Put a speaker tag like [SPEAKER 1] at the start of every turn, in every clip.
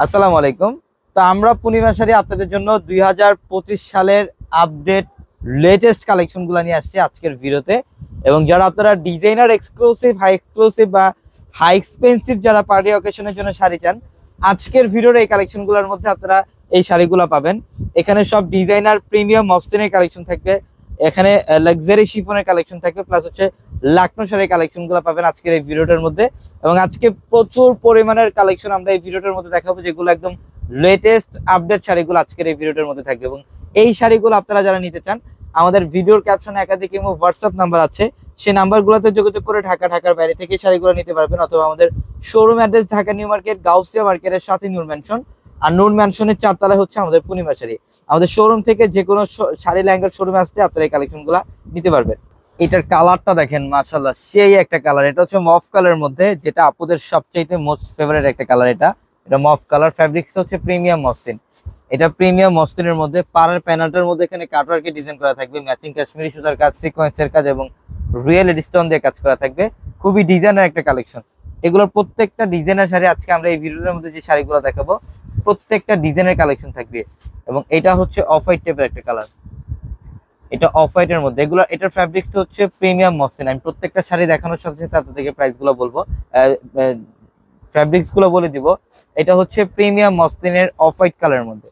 [SPEAKER 1] আসসালামু আলাইকুম। তো আমরা পূর্ণিমা শাড়ি আপনাদের জন্য 2025 সালের আপডেট লেটেস্ট কালেকশনগুলো নিয়ে আসছি আজকের ভিডিওতে। এবং যারা আপনারা ডিজাইনার এক্সক্লুসিভ, হাই এক্সক্লুসিভ বা হাই এক্সপেন্সিভ যারা পার্টি অকেশনের জন্য শাড়ি চান, আজকের ভিডিওর এই কালেকশনগুলোর মধ্যে আপনারা এই শাড়িগুলো পাবেন। এখানে সব ডিজাইনার প্রিমিয়াম মসলিনের কালেকশন থাকবে, এখানে লাক্সারি শিফনের কালেকশন থাকবে, প্লাস হচ্ছে লাকনো শাড়ির কালেকশনগুলো পাবেন আজকের এই ভিডিওটার মধ্যে। এবং আজকে প্রচুর পরিমাণের কালেকশন আমরা এই ভিডিওটার মধ্যে দেখাবো, যেগুলো একদম লেটেস্ট আপডেট শাড়িগুলো আজকের এই ভিডিওটার মধ্যে থাকবে। এবং এই শাড়িগুলো আপনারা যারা নিতে চান, আমাদের ভিডিওর ক্যাপশনে একাধিক ইমো হোয়াটসঅ্যাপ নাম্বার আছে, সেই নাম্বারগুলোতে যোগাযোগ করে ঢাকার বাইরে থেকে শাড়িগুলো নিতে পারবেন। অথবা আমাদের showroom address Dhaka new market, Gausia মার্কেটের সাথে নূর ম্যানশন, আর নূর ম্যানশনের 4 তলায় হচ্ছে আমাদের পূর্ণিমা শাড়ি। আমাদের শোরুম থেকে যে কোনো শাড়ি লেহেঙ্গার শোরুমে আসতে আপনারা এই কালেকশনগুলো নিতে পারবেন। এটার কালারটা দেখেন, মাশাআল্লাহ সেই একটা কালার। এটা হচ্ছে মফ কালারের মধ্যে, যেটা আপুদের সবচাইতে মোস্ট ফেভারিট একটা কালার। এটা মফ কালার, ফ্যাব্রিক্স হচ্ছে প্রিমিয়াম মসলিন। এটা প্রিমিয়াম মসলিনের মধ্যে পাড়ের প্যানেলটার মধ্যে এখানে কাটওয়ার্কে ডিজাইন করা থাকবে, ম্যাচিং কাশ্মীরি সুতার কাজ, সিকোয়েন্সের কাজ এবং রিয়েল স্টোন দিয়ে কাজ করা থাকবে। খুবই ডিজাইনার একটা কালেকশন। এগুলোর প্রত্যেকটা ডিজাইনার শাড়ি আজকে আমরা এই ভিডিওর মধ্যে যে শাড়িগুলো দেখাবো প্রত্যেকটা ডিজাইনের কালেকশন থাকবে। এবং এটা হচ্ছে অফ হোয়াইট টাইপের একটা কালার, এটা অফ হোয়াইটের মধ্যে। এটার ফ্যাব্রিক্সটা হচ্ছে প্রিমিয়াম মসলিন। আমি প্রত্যেকটা শাড়ি দেখানোর সাথে সাথে আপনাদেরকে প্রাইসগুলো বলবো, ফ্যাব্রিক্সগুলো বলে দিব। এটা হচ্ছে প্রিমিয়াম মসলিনের অফ হোয়াইট কালারের মধ্যে।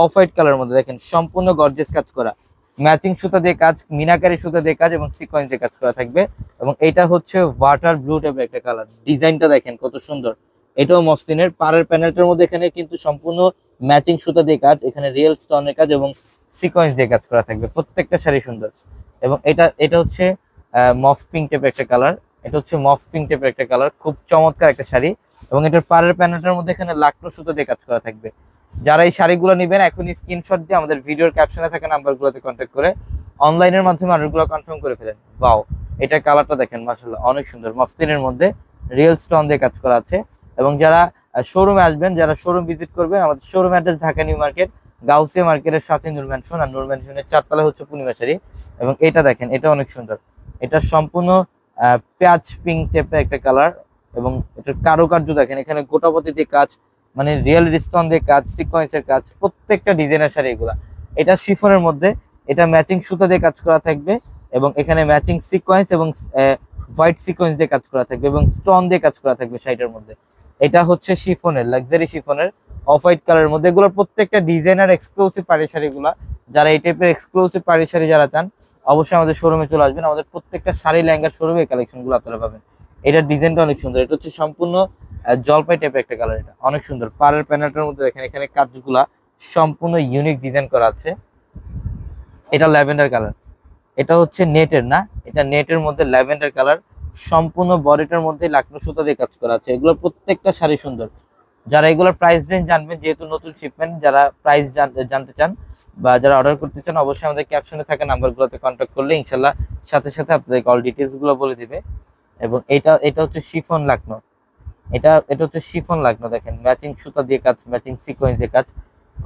[SPEAKER 1] অফ হোয়াইট কালারের মধ্যে দেখেন সম্পূর্ণ গর্জিয়াস কাজ করা, ম্যাচিং সুতা দিয়ে কাজ, মিনাকারি সুতা দিয়ে কাজ এবং সিকোয়েন্স দিয়ে কাজ করা থাকবে। এবং এটা হচ্ছে ওয়াটার ব্লু টাইপের একটা কালার। ডিজাইনটা দেখেন কত সুন্দর। এটাও মসলিনের, পাড়ের প্যানেলটার মধ্যে এখানে কিন্তু সম্পূর্ণ ম্যাচিং সুতা দিয়ে কাজ, এখানে রিয়েল স্টোনের কাজ এবং সিকোয়েন্স দিয়ে কাজ করা থাকবে। প্রত্যেকটা শাড়ি সুন্দর। এবং এটা হচ্ছে মফ পিঙ্ক টাইপের একটা কালার। এটা হচ্ছে মফ পিঙ্ক টাইপের একটা কালার, খুব চমৎকার একটা শাড়ি। এবং এটার পাড়ের প্যানেলটার মধ্যে এখানে লাকনো সুতো দিয়ে কাজ করা থাকবে। যারা এই শাড়িগুলো নেবেন এখনই স্ক্রিনশট দিয়ে আমাদের ভিডিওর ক্যাপশনে থাকা নাম্বারগুলোতে কন্ট্যাক্ট করে অনলাইনের মাধ্যমে অর্ডারগুলো কনফার্ম করে ফেলেন। ওয়াও, এটা কালারটা দেখেন, মাশাআল্লাহ অনেক সুন্দর। মসলিনের মধ্যে রিয়েল স্টোন দিয়ে কাজ করা আছে। এবং যারা শোরুমে আসবেন, যারা শোরুম ভিজিট করবেন, আমাদের showroom address Dhaka new market, Gausia মার্কেটের সাথে নূর ম্যানশন, আর নূর ম্যানশনের 4 তলায় হচ্ছে পূর্ণিমা শাড়ি। এবং এটা দেখেন, এটা অনেক সুন্দর। এটা সম্পূর্ণ পেঁয়াজ পিঙ্ক টাইপের একটা কালার। এবং এটার কারুকার্য দেখেন, এখানে গোটাপতি দিয়ে কাজ, মানে রিয়েল স্টোন দিয়ে কাজ, সিকোয়েন্সের কাজ, প্রত্যেকটা ডিজাইনের শাড়ি এগুলা। এটা শিফনের মধ্যে, এটা ম্যাচিং সুতা দিয়ে কাজ করা থাকবে এবং এখানে ম্যাচিং সিকোয়েন্স এবং হোয়াইট সিকোয়েন্স দিয়ে কাজ করা থাকবে এবং স্টোন দিয়ে কাজ করা থাকবে শাড়িটার মধ্যে। এটা হচ্ছে শিফনের, লাক্সারি শিফনের অফ হোয়াইট কালারের মধ্যে। এগুলোর প্রত্যেকটা ডিজাইনার এক্সক্লুসিভ পাড়ি শাড়িগুলা। যারা এই টাইপের এক্সক্লুসিভ পাড়ি শাড়ি যারা চান, অবশ্যই আমাদের শোরুমে চলে আসবেন। আমাদের প্রত্যেকটা শাড়ি লেহেঙ্গার শোরুমে এই কালেকশনগুলো আপনারা পাবেন। এটার ডিজাইনটা অনেক সুন্দর। এটা হচ্ছে সম্পূর্ণ জলপাই টাইপের একটা কালার। এটা অনেক সুন্দর। পাড়ের প্যানেলটার মধ্যে দেখেন এখানে কাজগুলা সম্পূর্ণ ইউনিক ডিজাইন করা আছে। এটা ল্যাভেন্ডার কালার। এটা হচ্ছে নেটের না, এটা নেটের মধ্যে ল্যাভেন্ডার কালার। সম্পূর্ণ বডিটার মধ্যে লাকনো সুতা দিয়ে কাজ করা আছে। এগুলোর প্রত্যেকটা শাড়ি সুন্দর। যারা এগুলোর প্রাইস রেঞ্জ জানবেন, যেহেতু নতুন শিপমেন্ট, যারা প্রাইস জানতে চান বা যারা অর্ডার করতে চান, অবশ্যই আমাদের ক্যাপশনে থাকা নাম্বারগুলোতে কন্ট্যাক্ট করলে ইনশাল্লাহ সাথে সাথে আপনাদেরকে অল ডিটেলসগুলো বলে দিবে। এবং এটা হচ্ছে শিফন লাকনো। এটা হচ্ছে শিফন লাকনো। দেখেন ম্যাচিং সুতা দিয়ে কাজ, ম্যাচিং সিকোয়েন্স দিয়ে কাজ।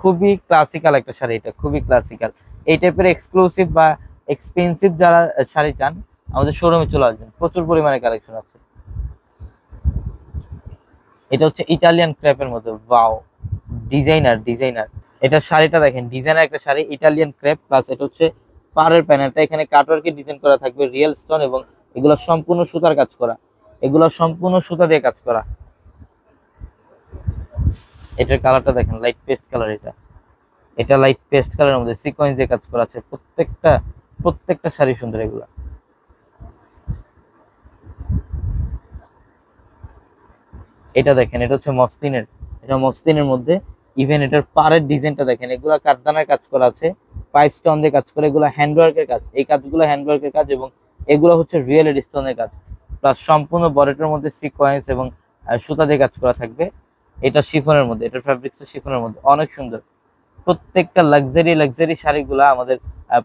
[SPEAKER 1] খুবই ক্লাসিক্যাল একটা শাড়ি, এটা খুবই ক্লাসিক্যাল। এই টাইপের এক্সক্লুসিভ বা এক্সপেন্সিভ যারা শাড়ি চান, আমাদের শোরুমে চলে আসবেন, প্রচুর পরিমাণে কালেকশন আছে। এটা হচ্ছে ইটালিয়ান ক্রেপের মধ্যে। Wow, designer. এটা শাড়িটা দেখেন, ডিজাইনার একটা শাড়ি, ইটালিয়ান ক্রেপ। প্লাস এটা হচ্ছে পাড়ের প্যানেলটা, এখানে কাটওয়ার্কে ডিজাইন করা থাকবে, রিয়েল স্টোন এবং এগুলো সম্পূর্ণ সুতার কাজ করা, এগুলো সম্পূর্ণ সুতা দিয়ে কাজ করা। এটার কালারটা দেখেন, লাইট পেস্ট কালার। এটা লাইট পেস্ট কালারের মধ্যে সিকোয়েন্স দিয়ে কাজ করা আছে। প্রত্যেকটা শাড়ি সুন্দর এগুলা। এটা দেখেন, এটা হচ্ছে মসলিনের। এটা মসলিনের মধ্যে ইভেন এটার পাড়ের ডিজাইনটা দেখেন, এগুলা কারদানার কাজ করা আছে, পাইপ স্টোন দিয়ে কাজ করে, এগুলো হ্যান্ডওয়ার্কের কাজ। এই কাজগুলো হ্যান্ডওয়ার্কের কাজ এবং এগুলো হচ্ছে রিয়েল স্টোনের কাজ। প্লাস সম্পূর্ণ বডিটার মধ্যে সিকোয়েন্স এবং সুতা দিয়ে কাজ করা থাকবে। এটা শিফনের মধ্যে, এটার ফ্যাব্রিক্স শিফনের মধ্যে, অনেক সুন্দর। প্রত্যেকটা লাক্সারি শাড়িগুলা আমাদের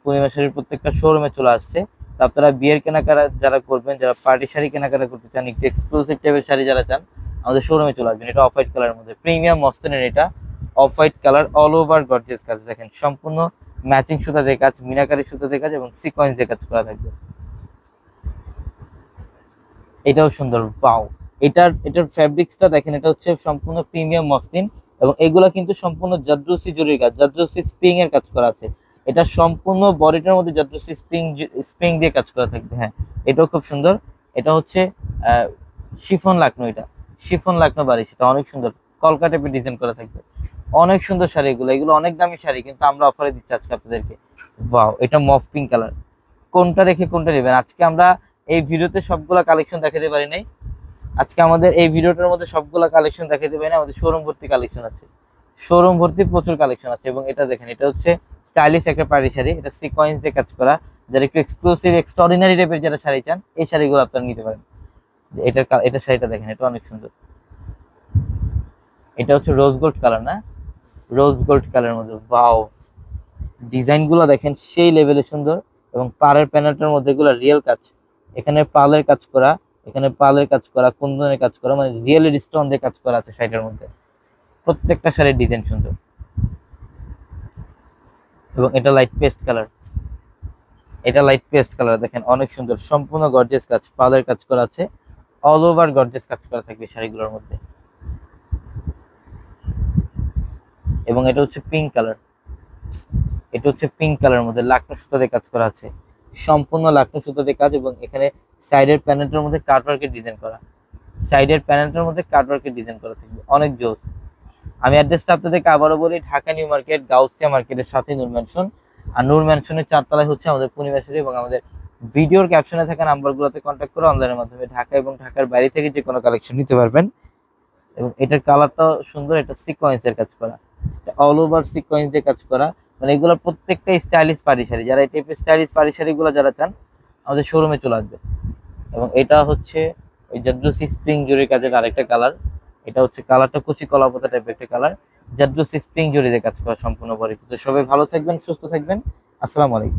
[SPEAKER 1] পূর্ণিমা শাড়ির প্রত্যেকটা শোরুমে চলে আসছে। তো আপনারা বিয়ের কেনাকাটা যারা করবেন, যারা পার্টি শাড়ি কেনাকাটা করতে চান, একটু এক্সক্লুসিভ টাইপের শাড়ি যারা চান, আমাদের শোরুমে চলে আসবেন। এটা অফ হোয়াইট কালারের মধ্যে, প্রিমিয়াম মসলিনের। এটা off white colour, all over gorgeous কাজ। দেখেন সম্পূর্ণ ম্যাচিং সুতা দিয়ে কাজ, মিনাকারি সুতা দিয়ে কাজ এবং সিকোয়েন্স দিয়ে কাজ করা থাকবে। এটাও সুন্দর। ওয়াও, এটার ফ্যাব্রিক্সটা দেখেন, এটা হচ্ছে সম্পূর্ণ প্রিমিয়াম মসলিন। এবং এগুলা কিন্তু সম্পূর্ণ জাদ্রসি জরির কাজ, জাদ্রসি স্প্রিং এর কাজ করা আছে। এটা সম্পূর্ণ বডিটার মধ্যে জাদ্রসি স্প্রিং দিয়ে কাজ করা থাকবে। হ্যাঁ, এটাও খুব সুন্দর। এটা হচ্ছে শিফন লাকনো, এটা শিফন লাকনো বাড়ি, সেটা অনেক সুন্দর কলকা টাইপের ডিজাইন করা থাকবে। অনেক সুন্দর শাড়ি এগুলো, এগুলো অনেক দামি শাড়ি কিন্তু আমরা অফারে দিচ্ছি আজকে আপনাদেরকে। ওয়াও, এটা মফ পিঙ্ক কালার। কোনটা রেখে কোনটা নেবেন? আজকে আমরা এই ভিডিওতে সবগুলা কালেকশন দেখাতে পারি নাই। আজকে আমাদের এই ভিডিওটার মধ্যে সবগুলা কালেকশন দেখাতে পারি না, আমাদের শোরুম ভর্তি কালেকশন আছে, শোরুম ভর্তি প্রচুর কালেকশন আছে। এবং এটা দেখেন, এটা হচ্ছে স্টাইলিশ একটা পাড়ি শাড়ি, এটা সিকোয়েন্স দিয়ে কাজ করা। যারা একটু এক্সক্লুসিভ এক্সট্রাঅর্ডিনারি টাইপের যারা শাড়ি চান, এই শাড়িগুলো আপনারা নিতে পারেন। এটা শাড়িটা দেখেন, এটা অনেক সুন্দর। এটা হচ্ছে রোজ গোল্ড কালার, না রোজ গোল্ড কালারের মধ্যে। ওয়াও, ডিজাইনগুলো দেখেন সেই লেভেলে সুন্দর। এবং পাড়ের প্যানেলটার মধ্যে এগুলো রিয়েল কাজ, এখানে পালের কাজ করা, এখানে পালের কাজ করা, কুন্দনের কাজ করা, মানে রিয়েল স্টোন দিয়ে কাজ করা আছে শাড়িটার মধ্যে। প্রত্যেকটা শাড়ির ডিজাইন সুন্দর। এবং এটা লাইট পেস্ট কালার, এটা লাইট পেস্ট কালার দেখেন অনেক সুন্দর, সম্পূর্ণ গর্জিয়াস কাজ, পালের কাজ করা আছে, অল ওভার গর্জিয়াস কাজ করা থাকবে শাড়িগুলোর মধ্যে। এবং এটা হচ্ছে পিঙ্ক কালার, এটা হচ্ছে পিঙ্ক কালারের মধ্যে লাকনো সুতা দিয়ে কাজ করা আছে, সম্পূর্ণ লাকনো সুতা দিয়ে কাজ। এবং এখানে সাইডের প্যানেলটার মধ্যে কাটওয়ার্কের ডিজাইন করা, সাইডের প্যানেলটার মধ্যে কাটওয়ার্কের ডিজাইন করা থাকবে, অনেক জোস। আমি অ্যাড্রেসটা আপনাদেরকে আবারও বলি, ঢাকা নিউ মার্কেট, গাউসিয়া মার্কেটের সাথে নূর ম্যানশন। আর নূর ম্যানশনের 4 তলায় হচ্ছে আমাদের পূর্ণিমা শাড়ি। এবং আমাদের ভিডিওর ক্যাপশনে থাকা নাম্বারগুলোতে কন্ট্যাক্ট করে অনলাইনের মাধ্যমে ঢাকা এবং ঢাকার বাইরে থেকে যে কোনো কালেকশন নিতে পারবেন। এবং এটার কালারটাও সুন্দর, এটা সিকোয়েন্সের কাজ করা, অল ওভার সিকোয়েন্স দিয়ে কাজ করা। মানে এগুলো প্রত্যেকটা স্টাইলিশ পাড়ি শাড়ি, যারা এই টাইপের স্টাইলিশ পাড়ি শাড়িগুলো যারা চান আমাদের শোরুমে চলে আসবে। এবং এটা হচ্ছে ওই জাদ্রসি স্প্রিং জরির কাজের আরেকটা কালার। এটা হচ্ছে কালারটা কুচি কলাপাতা টাইপের একটা কালার, জাদ্রসি স্প্রিং জরি দিয়ে কাজ করা সম্পূর্ণ বডি। তো সবাই ভালো থাকবেন, সুস্থ থাকবেন, আসসালামু আলাইকুম।